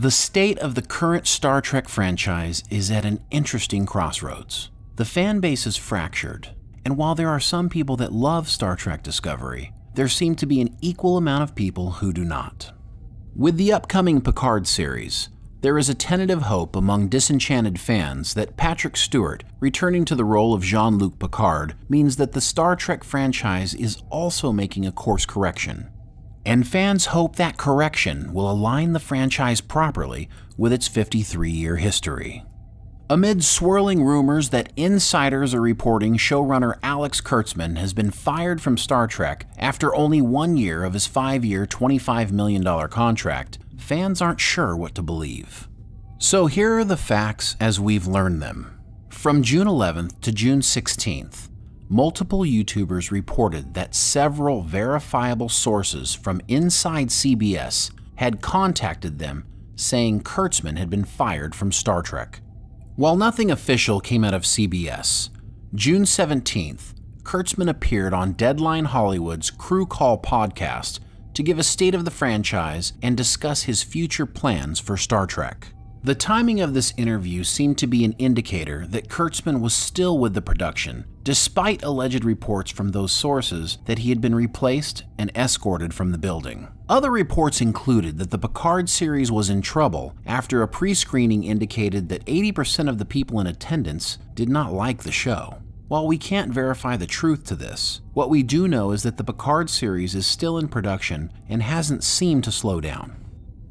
The state of the current Star Trek franchise is at an interesting crossroads. The fan base is fractured, and while there are some people that love Star Trek Discovery, there seem to be an equal amount of people who do not. With the upcoming Picard series, there is a tentative hope among disenchanted fans that Patrick Stewart returning to the role of Jean-Luc Picard means that the Star Trek franchise is also making a course correction. And fans hope that correction will align the franchise properly with its 53-year history. Amid swirling rumors that insiders are reporting showrunner Alex Kurtzman has been fired from Star Trek after only 1 year of his 5-year, $25 million contract, fans aren't sure what to believe. So here are the facts as we've learned them. From June 11th to June 16th, multiple YouTubers reported that several verifiable sources from inside CBS had contacted them saying Kurtzman had been fired from Star Trek. While nothing official came out of CBS, June 17th, Kurtzman appeared on Deadline Hollywood's Crew Call podcast to give a state of the franchise and discuss his future plans for Star Trek. The timing of this interview seemed to be an indicator that Kurtzman was still with the production, despite alleged reports from those sources that he had been replaced and escorted from the building. Other reports included that the Picard series was in trouble after a pre-screening indicated that 80% of the people in attendance did not like the show. While we can't verify the truth to this, what we do know is that the Picard series is still in production and hasn't seemed to slow down.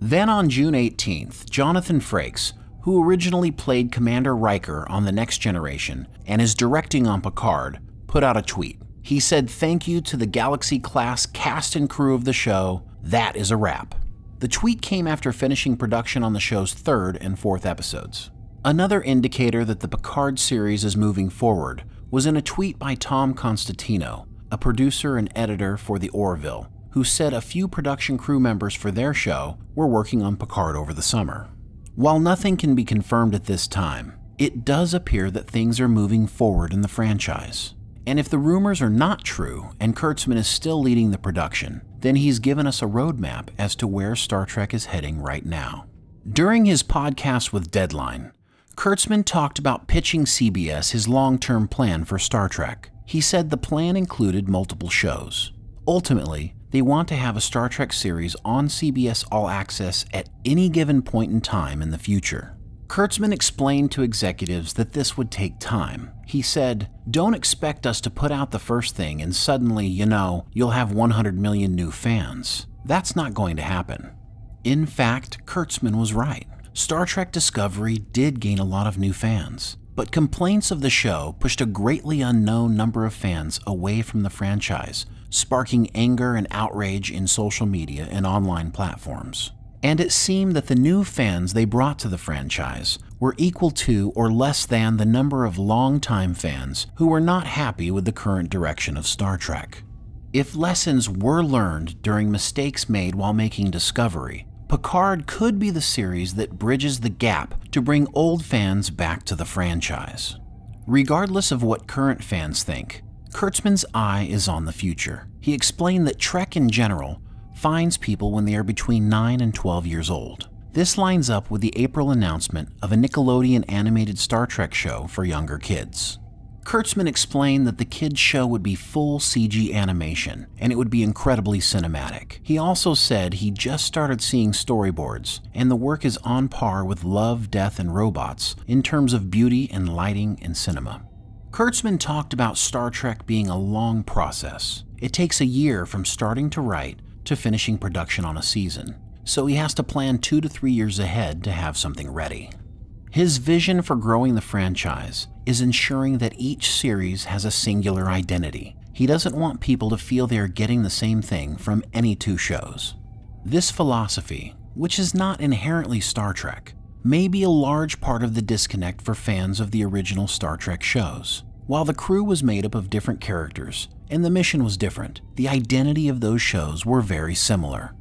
Then on June 18th, Jonathan Frakes, who originally played Commander Riker on The Next Generation and is directing on Picard, put out a tweet. He said, "Thank you to the Galaxy-class cast and crew of the show. That is a wrap." The tweet came after finishing production on the show's 3rd and 4th episodes. Another indicator that the Picard series is moving forward was in a tweet by Tom Constantino, a producer and editor for The Orville, who said a few production crew members for their show were working on Picard over the summer. While nothing can be confirmed at this time, it does appear that things are moving forward in the franchise. And if the rumors are not true and Kurtzman is still leading the production, then he's given us a roadmap as to where Star Trek is heading right now. During his podcast with Deadline, Kurtzman talked about pitching CBS his long-term plan for Star Trek. He said the plan included multiple shows. Ultimately, they want to have a Star Trek series on CBS All Access at any given point in time in the future. Kurtzman explained to executives that this would take time. He said, "Don't expect us to put out the first thing and suddenly, you'll have 100 million new fans. That's not going to happen." In fact, Kurtzman was right. Star Trek Discovery did gain a lot of new fans, but complaints of the show pushed a greatly unknown number of fans away from the franchise, sparking anger and outrage in social media and online platforms. And it seemed that the new fans they brought to the franchise were equal to or less than the number of longtime fans who were not happy with the current direction of Star Trek. If lessons were learned during mistakes made while making Discovery, Picard could be the series that bridges the gap to bring old fans back to the franchise. Regardless of what current fans think, Kurtzman's eye is on the future. He explained that Trek in general finds people when they are between 9 and 12 years old. This lines up with the April announcement of a Nickelodeon animated Star Trek show for younger kids. Kurtzman explained that the kids' show would be full CG animation, and it would be incredibly cinematic. He also said he just started seeing storyboards, and the work is on par with Love, Death, and Robots in terms of beauty and lighting and cinema. Kurtzman talked about Star Trek being a long process. It takes a year from starting to write to finishing production on a season, so he has to plan 2 to 3 years ahead to have something ready. His vision for growing the franchise is ensuring that each series has a singular identity. He doesn't want people to feel they are getting the same thing from any 2 shows. This philosophy, which is not inherently Star Trek, may be a large part of the disconnect for fans of the original Star Trek shows. While the crew was made up of different characters and the mission was different, the identity of those shows were very similar.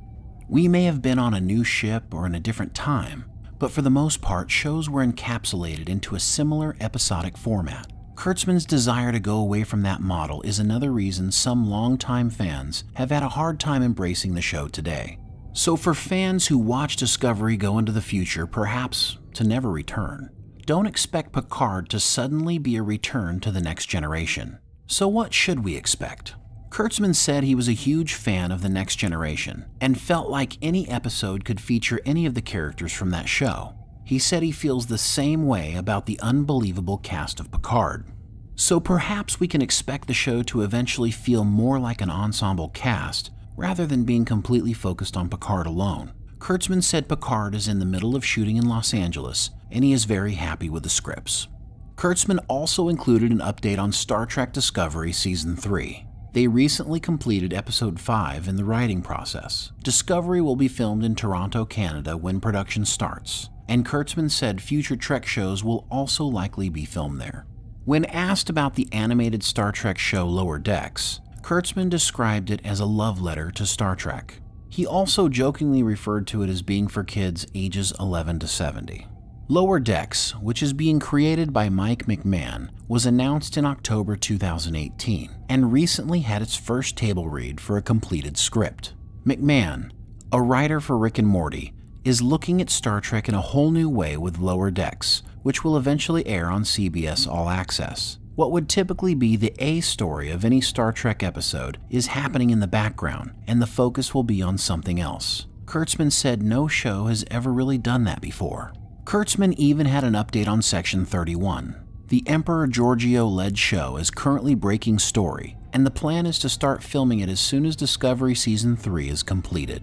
We may have been on a new ship or in a different time, but for the most part, shows were encapsulated into a similar episodic format. Kurtzman's desire to go away from that model is another reason some longtime fans have had a hard time embracing the show today. So for fans who watch Discovery go into the future, perhaps to never return, don't expect Picard to suddenly be a return to the Next Generation. So what should we expect? Kurtzman said he was a huge fan of The Next Generation and felt like any episode could feature any of the characters from that show. He said he feels the same way about the unbelievable cast of Picard. So perhaps we can expect the show to eventually feel more like an ensemble cast rather than being completely focused on Picard alone. Kurtzman said Picard is in the middle of shooting in Los Angeles and he is very happy with the scripts. Kurtzman also included an update on Star Trek Discovery Season 3. They recently completed Episode 5 in the writing process. Discovery will be filmed in Toronto, Canada when production starts, and Kurtzman said future Trek shows will also likely be filmed there. When asked about the animated Star Trek show Lower Decks, Kurtzman described it as a love letter to Star Trek. He also jokingly referred to it as being for kids ages 11 to 70. Lower Decks, which is being created by Mike McMahan, was announced in October 2018 and recently had its first table read for a completed script. McMahan, a writer for Rick and Morty, is looking at Star Trek in a whole new way with Lower Decks, which will eventually air on CBS All Access. What would typically be the A story of any Star Trek episode is happening in the background, and the focus will be on something else. Kurtzman said no show has ever really done that before. Kurtzman even had an update on Section 31. The Emperor Giorgio-led show is currently breaking story, and the plan is to start filming it as soon as Discovery Season 3 is completed.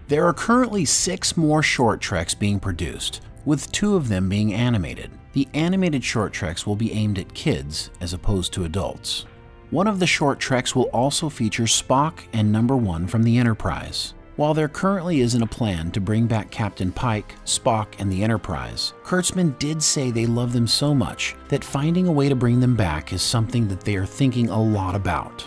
There are currently 6 more short treks being produced, with 2 of them being animated. The animated short treks will be aimed at kids as opposed to adults. One of the short treks will also feature Spock and Number 1 from the Enterprise. While there currently isn't a plan to bring back Captain Pike, Spock, and the Enterprise, Kurtzman did say they love them so much that finding a way to bring them back is something that they are thinking a lot about.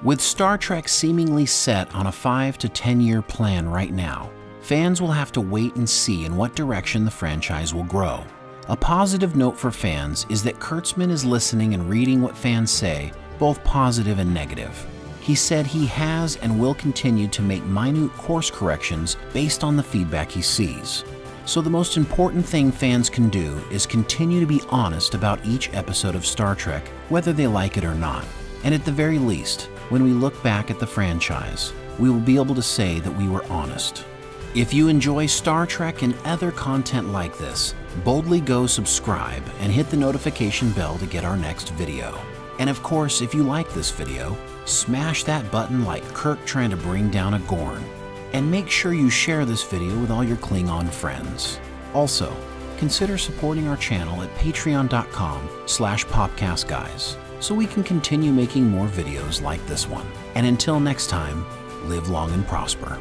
With Star Trek seemingly set on a 5 to 10 year plan right now, fans will have to wait and see in what direction the franchise will grow. A positive note for fans is that Kurtzman is listening and reading what fans say, both positive and negative. He said he has and will continue to make minute course corrections based on the feedback he sees. So the most important thing fans can do is continue to be honest about each episode of Star Trek, whether they like it or not. And at the very least, when we look back at the franchise, we will be able to say that we were honest. If you enjoy Star Trek and other content like this, boldly go subscribe and hit the notification bell to get our next video. And of course, if you like this video, smash that button like Kirk trying to bring down a Gorn. And make sure you share this video with all your Klingon friends. Also, consider supporting our channel at patreon.com/popcastguys so we can continue making more videos like this one. And until next time, live long and prosper.